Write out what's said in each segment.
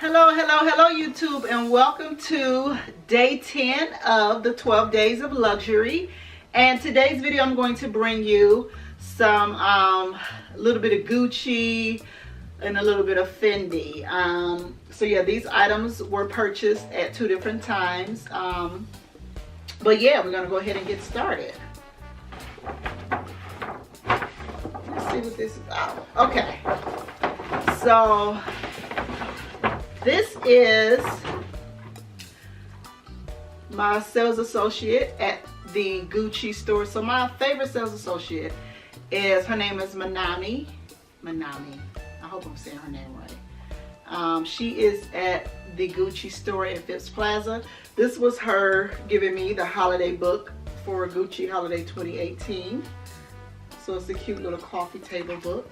Hello YouTube, and welcome to day 10 of the 12 days of luxury. And today's video I'm going to bring you some a little bit of Gucci and a little bit of Fendi. So yeah, these items were purchased at two different times, but yeah, we're gonna go ahead and get started. Let's see what this is about. Okay, so this is my sales associate at the Gucci store. So my favorite sales associate is, her name is Manami. I hope I'm saying her name right. She is at the Gucci store in Phipps Plaza. This was her giving me the holiday book for Gucci Holiday 2018. So it's a cute little coffee table book.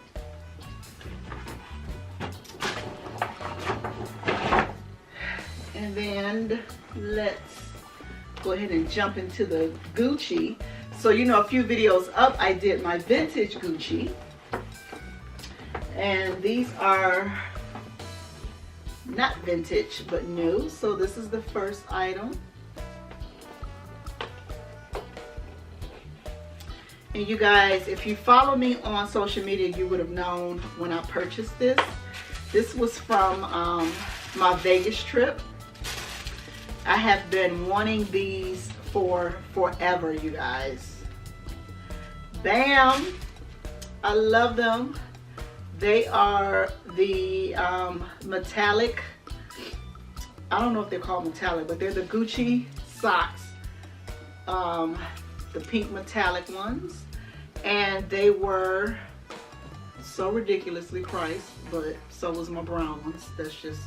And then let's go ahead and jump into the Gucci. So you know, a few videos up I did my vintage Gucci, and these are not vintage but new. So this is the first item, and you guys, if you follow me on social media, you would have known when I purchased this. This was from my Vegas trip. I have been wanting these for forever, you guys. Bam! I love them. They are the metallic, I don't know if they're called metallic, but they're the Gucci socks, the pink metallic ones, and they were so ridiculously priced, but so was my brown ones. That's just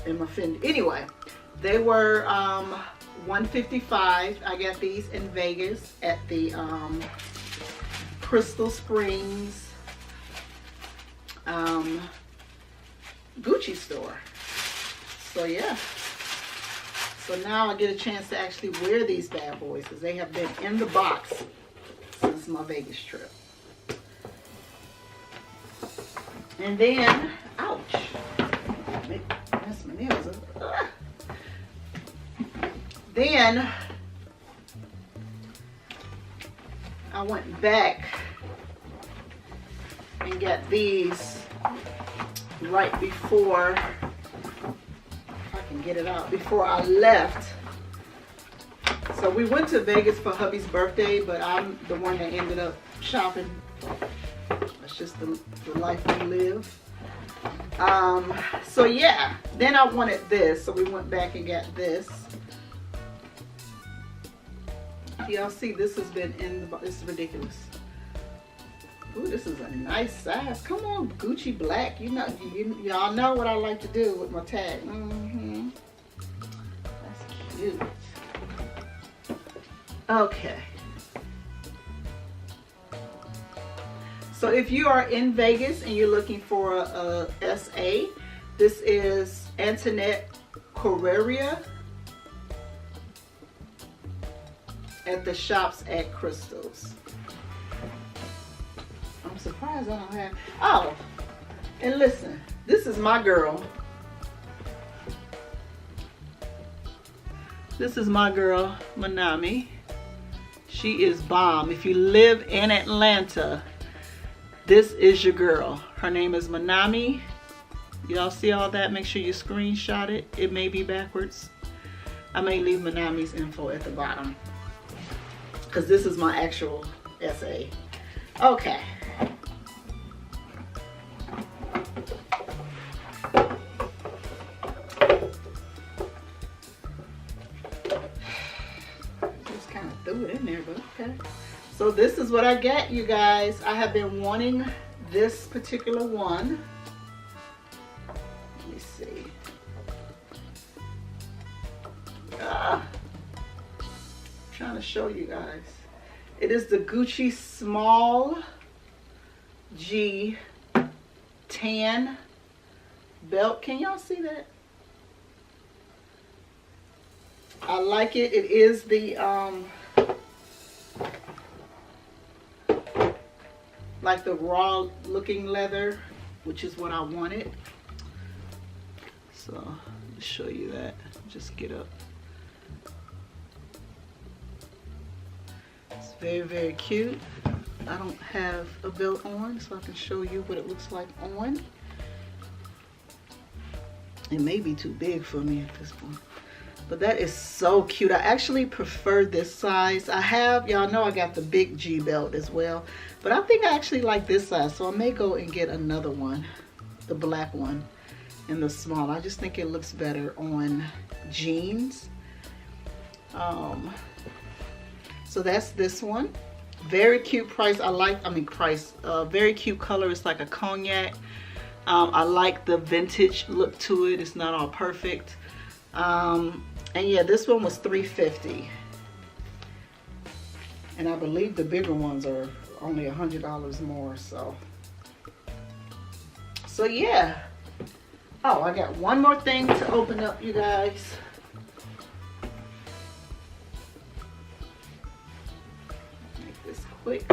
in my Fendi. Anyway, they were $155. I got these in Vegas at the Crystal Springs Gucci store. So yeah, so now I get a chance to actually wear these bad boys because they have been in the box since my Vegas trip. And then, ouch, mess my nails up. Then I went back and got these right before, if I can get it out, before I left. So we went to Vegas for hubby's birthday, but I'm the one that ended up shopping. That's just the life we live. So yeah, then I wanted this, so we went back and got this. Y'all see, this has been in the box. This is ridiculous. Ooh, this is a nice size. Come on, Gucci black. You know, y'all know what I like to do with my tag. That's cute. Okay. So if you are in Vegas and you're looking for a SA, this is Antoinette Correria at the shops at Crystals. I'm surprised I don't have, oh, and listen, this is my girl. This is my girl, Manami. She is bomb. If you live in Atlanta, this is your girl. Her name is Manami. Y'all see all that? Make sure you screenshot it. It may be backwards. I may leave Manami's info at the bottom, because this is my actual SA. Okay. Just kind of threw it in there, but okay. So this is what I got, you guys. I have been wanting this particular one. Let me see. Trying to show you guys. It is the Gucci small G tan belt. Can y'all see that? I like it. It is the like the raw looking leather, which is what I wanted. So I'll show you that. Just get up. It's very, very cute. I don't have a belt on, so I can show you what it looks like on. It may be too big for me at this point, but that is so cute. I actually prefer this size. I have, y'all know I got the big G belt as well, but I think I actually like this size, so I may go and get another one, the black one in the small. I just think it looks better on jeans. So that's this one. Very cute price. Very cute color. It's like a cognac. I like the vintage look to it. It's not all perfect. And yeah, this one was $350. And I believe the bigger ones are only $100 more. So yeah. Oh, I got one more thing to open up, you guys. Make this quick.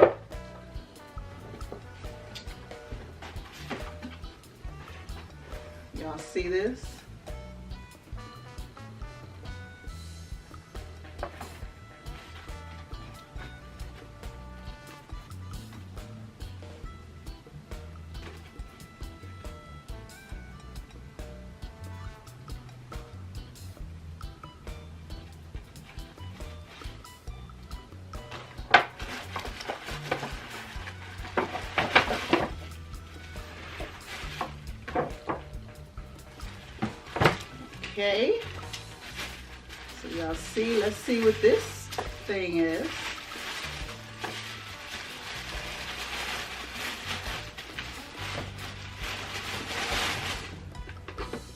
Y'all see this? Okay, so y'all see, let's see what this thing is.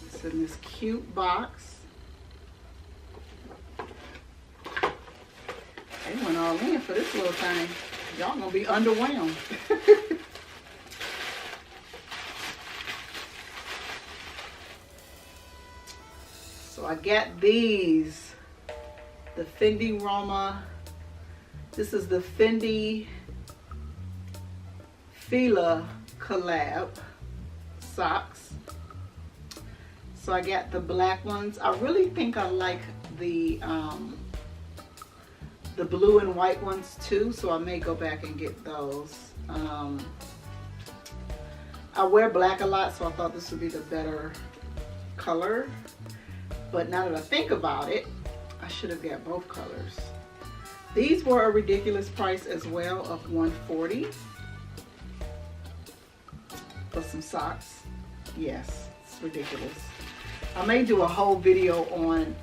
It's in this cute box. They went all in for this little thing. Y'all gonna be underwhelmed. So I got these, the Fendi Roma. This is the Fendi Fila collab socks. So I got the black ones. I really think I like the blue and white ones too, so I may go back and get those. I wear black a lot, so I thought this would be the better color. But now that I think about it, I should have got both colors. These were a ridiculous price as well, of $140 for some socks. Yes, it's ridiculous. I may do a whole video on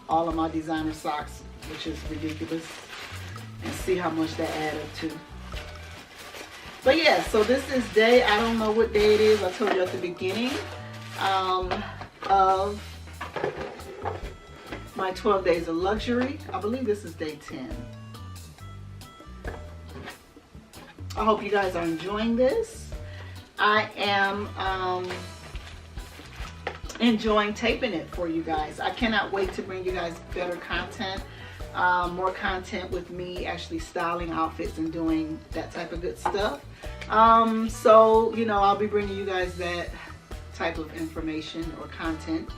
all of my designer socks, which is ridiculous, and see how much that added to. But yeah, so this is day, I don't know what day it is. I told you at the beginning of my 12 days of luxury. I believe this is day 10. I hope you guys are enjoying this. I am enjoying taping it for you guys. I cannot wait to bring you guys better content, more content with me actually styling outfits and doing that type of good stuff. So, you know, I'll be bringing you guys that type of information or content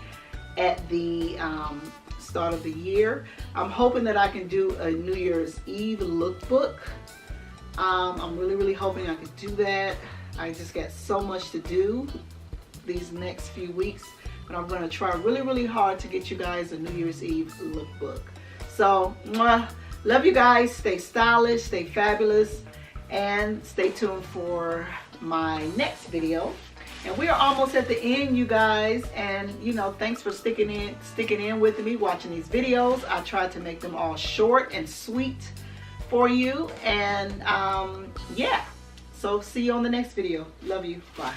at the start of the year. I'm hoping that I can do a New Year's Eve lookbook. I'm really hoping I could do that. I just got so much to do these next few weeks, but I'm going to try really hard to get you guys a New Year's Eve lookbook. So, love you guys. Stay stylish, stay fabulous, and stay tuned for my next video. And we are almost at the end, you guys, and you know, thanks for sticking in with me, watching these videos. I tried to make them all short and sweet for you, and yeah, so see you on the next video. Love you. Bye.